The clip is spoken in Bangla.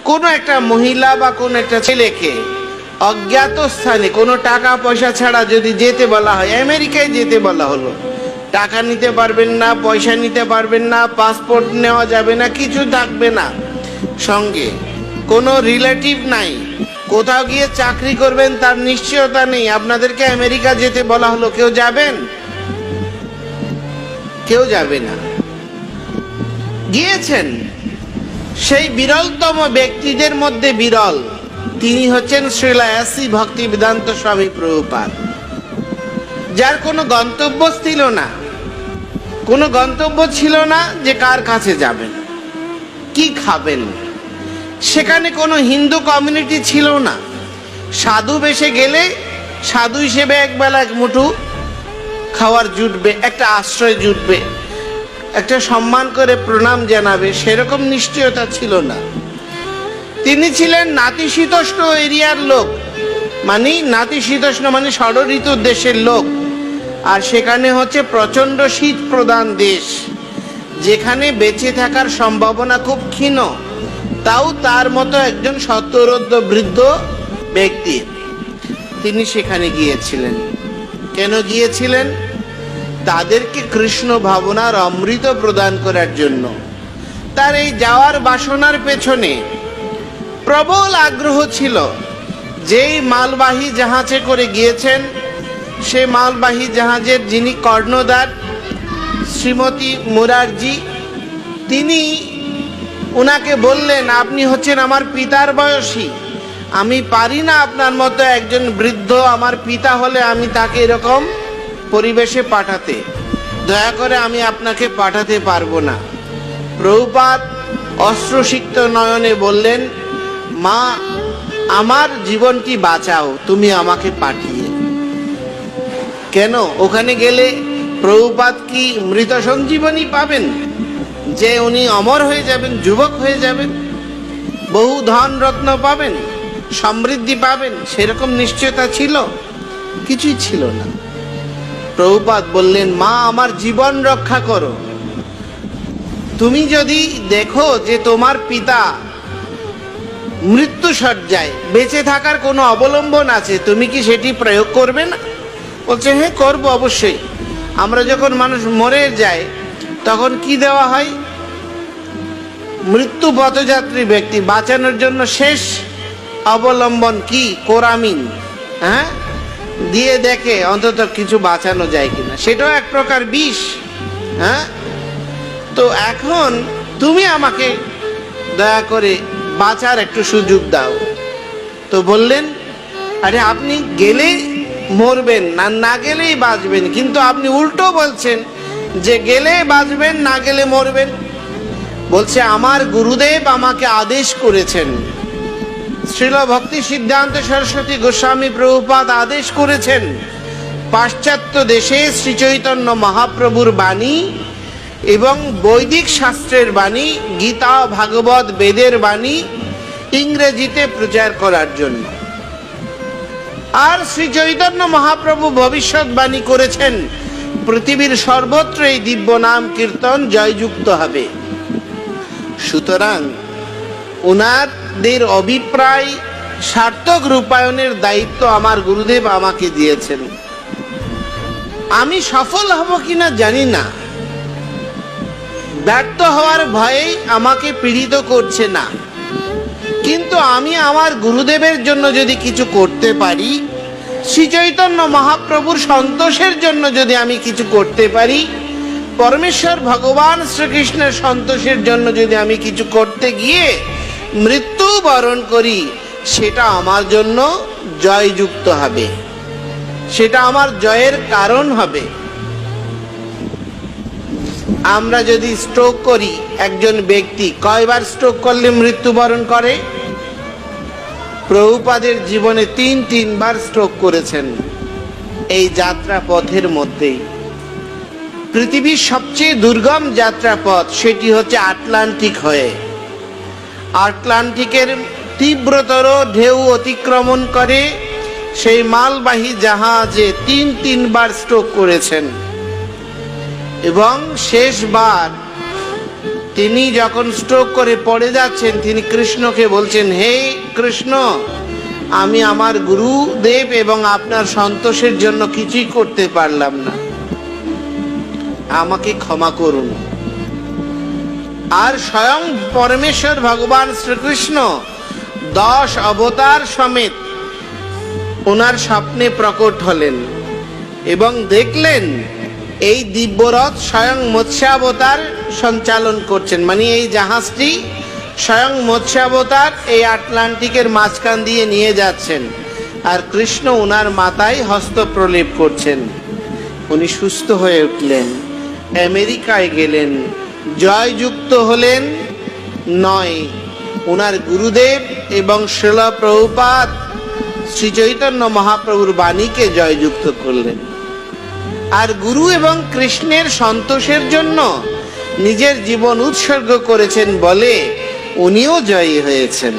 কোনো একটা মহিলা বা কোনো একটা ছেলেকে অজ্ঞাত স্থানে কোনো টাকা পয়সা ছাড়া যদি যেতে বলা হয়, আমেরিকায় যেতে বলা হলো, টাকা নিতে পারবেন না, পয়সা নিতে পারবেন না, পাসপোর্ট নেওয়া যাবে না, কিছু থাকবে না সঙ্গে, কোনো রিলেটিভ নাই, কোথাও গিয়ে চাকরি করবেন তার নিশ্চয়তা নেই, আপনাদেরকে আমেরিকা যেতে বলা হলো, কেউ যাবেন? কেউ যাবে না। গিয়েছেন সেই বিরলতম ব্যক্তিদের মধ্যে বিরল, তিনি হচ্ছেন শ্রীল এসি ভক্তিবেদান্ত স্বামী প্রভুপাদ, যার কোনো গন্তব্য ছিল না, কোনো গন্তব্য ছিল না যে কার কাছে যাবেন, কি খাবেন। সেখানে কোনো হিন্দু কমিউনিটি ছিল না। সাধু বেশে গেলে সাধু হিসেবে একবেলা এক মুঠো খাওয়ার জুটবে, একটা আশ্রয় জুটবে, একটা সম্মান করে প্রণাম জানাবে, সেরকম নিশ্চয়তা ছিল না। তিনি ছিলেন নাতিশীতোষ্ণ এরিয়ার লোক, মানে নাতিশীতোষ্ণ মানে ষড় ঋতুর দেশের লোক, আর সেখানে হচ্ছে প্রচণ্ড শীত প্রধান দেশ, যেখানে বেঁচে থাকার সম্ভাবনা খুব ক্ষীণ। তাও তার মতো একজন সত্তরোর্ধ্ব বৃদ্ধ ব্যক্তি তিনি সেখানে গিয়েছিলেন। কেন গিয়েছিলেন? তাদেরকে কৃষ্ণ ভাবনার অমৃত প্রদান করার জন্য। তার এই যাওয়ার বাসনার পেছনে প্রবল আগ্রহ ছিল। যেই মালবাহী জাহাজে করে গিয়েছেন, সে মালবাহী জাহাজের যিনি কর্ণধার শ্রীমতী মুরারজি, তিনি উনাকে বললেন, আপনি হচ্ছেন আমার পিতার বয়সী, আমি পারি না আপনার মতো একজন বৃদ্ধ, আমার পিতা হলে আমি তাকে এরকম পরিবেশে পাঠাতে, দয়া করে আমি আপনাকে পাঠাতে পারবো না। প্রভুপাদ অশ্রুসিক্ত নয়নে বললেন, মা, আমার জীবনটি বাঁচাও তুমি আমাকে পাঠিয়ে। কেন? ওখানে গেলে প্রভুপাদ কি মৃত সঞ্জীবনী পাবেন, যে উনি অমর হয়ে যাবেন, যুবক হয়ে যাবেন, বহু ধন রত্ন পাবেন, সমৃদ্ধি পাবেন, সেরকম নিশ্চয়তা ছিল? কিছুই ছিল না। প্রভুপাদ বললেন, মা, আমার জীবন রক্ষা করো। তুমি যদি দেখো যে তোমার পিতা মৃত্যু শয্যায়, বেঁচে থাকার কোনো অবলম্বন আছে, তুমি কি সেটি প্রয়োগ করবে না? বলছে, হ্যাঁ করবো অবশ্যই। আমরা যখন মানুষ মরে যায় তখন কি দেওয়া হয়? মৃত্যু পথযাত্রী ব্যক্তি বাঁচানোর জন্য শেষ অবলম্বন কি? কোরামিন, হ্যাঁ, দিয়ে দেখে অন্তত কিছু বাঁচানো যায় কিনা, সেটাও এক প্রকার বিষ। হ্যাঁ, তো এখন তুমি আমাকে দয়া করে বাঁচার একটু সুযোগ দাও। তো বললেন, আরে আপনি গেলে মরবেন, না গেলেই বাঁচবেন, কিন্তু আপনি উল্টো বলছেন যে গেলে বাঁচবেন, না গেলে মরবেন। বলছে, আমার গুরুদেব আমাকে আদেশ করেছেন, শ্রীল ভক্তি সিদ্ধান্ত সরস্বতী গোস্বামী প্রভুপাদ আদেশ করেছেন, পাশ্চাত্য দেশে শ্রী চৈতন্য মহাপ্রভুর বাণী এবং বৈদিক শাস্ত্রের বাণী, গীতা, ভাগবত, বেদের বাণী ইংরেজিতে প্রচার করার জন্য। আর শ্রী চৈতন্য মহাপ্রভু ভবিষ্যৎবাণী করেছেন, পৃথিবীর সর্বত্র এই দিব্য নাম কীর্তন জয়যুক্ত হবে। সুতরাং ওনাদের অভিপ্রায় সার্থক রূপায়ণের দায়িত্ব আমার গুরুদেব আমাকে দিয়েছেন। আমি সফল হব কিনা জানি না, ব্যর্থ হওয়ার ভয়েই আমাকে পীড়িত করছে না, কিন্তু আমি আমার গুরুদেবের জন্য যদি কিছু করতে পারি, শ্রী চৈতন্য মহাপ্রভুর সন্তোষের জন্য যদি আমি কিছু করতে পারি, পরমেশ্বর ভগবান শ্রীকৃষ্ণের সন্তোষের জন্য যদি আমি কিছু করতে গিয়ে মৃত্যু বরণ করি, সেটা আমার জন্য জয়যুক্ত হবে, সেটা আমার জয়ের কারণ হবে। আমরা যদি স্ট্রোক করি, একজন ব্যক্তি কয়বার স্ট্রোক করলে মৃত্যুবরণ করে? প্রভুপাদের জীবনে 3বার স্ট্রোক করেছেন এই যাত্রা পথের মধ্যেই। পৃথিবীর সবচেয়ে দুর্গম যাত্রা পথ সেটি হচ্ছে আটলান্টিক হয়ে। আটলান্টিকের তীব্রতর ঢেউ অতিক্রমণ করে সেই মালবাহী জাহাজে 3বার স্ট্রোক করেছেন, এবং শেষবার তিনি যখন স্ট্রোক করে পড়ে যাচ্ছেন, তিনি কৃষ্ণকে বলছেন, হে কৃষ্ণ, আমি আমার গুরুদেব এবং আপনার সন্তোষের জন্য কিছুই করতে পারলাম না, আমাকে ক্ষমা করুন। আর স্বয়ং পরমেশ্বর ভগবান শ্রীকৃষ্ণ 10 অবতার সমেত ওনার স্বপ্নে প্রকট হলেন এবং দেখলেন এই দিব্যরথ স্বয়ং মৎস্যাবতার সঞ্চালন করছেন, মানে এই জাহাজটি স্বয়ং মৎস্যাবতার এই আটলান্টিকের মাঝখান দিয়ে নিয়ে যাচ্ছেন, আর কৃষ্ণ ওনার মাথায় হস্ত প্রলেপ করছেন। উনি সুস্থ হয়ে উঠলেন, আমেরিকায় গেলেন, জয়যুক্ত হলেন নয়, ওনার গুরুদেব এবং শ্রীল প্রভুপাদ শ্রী চৈতন্য মহাপ্রভুর বাণীকে জয়যুক্ত করলেন। আর গুরু এবং কৃষ্ণের সন্তোষের জন্য নিজের জীবন উৎসর্গ করেছেন বলে উনিও জয়ী হয়েছেন।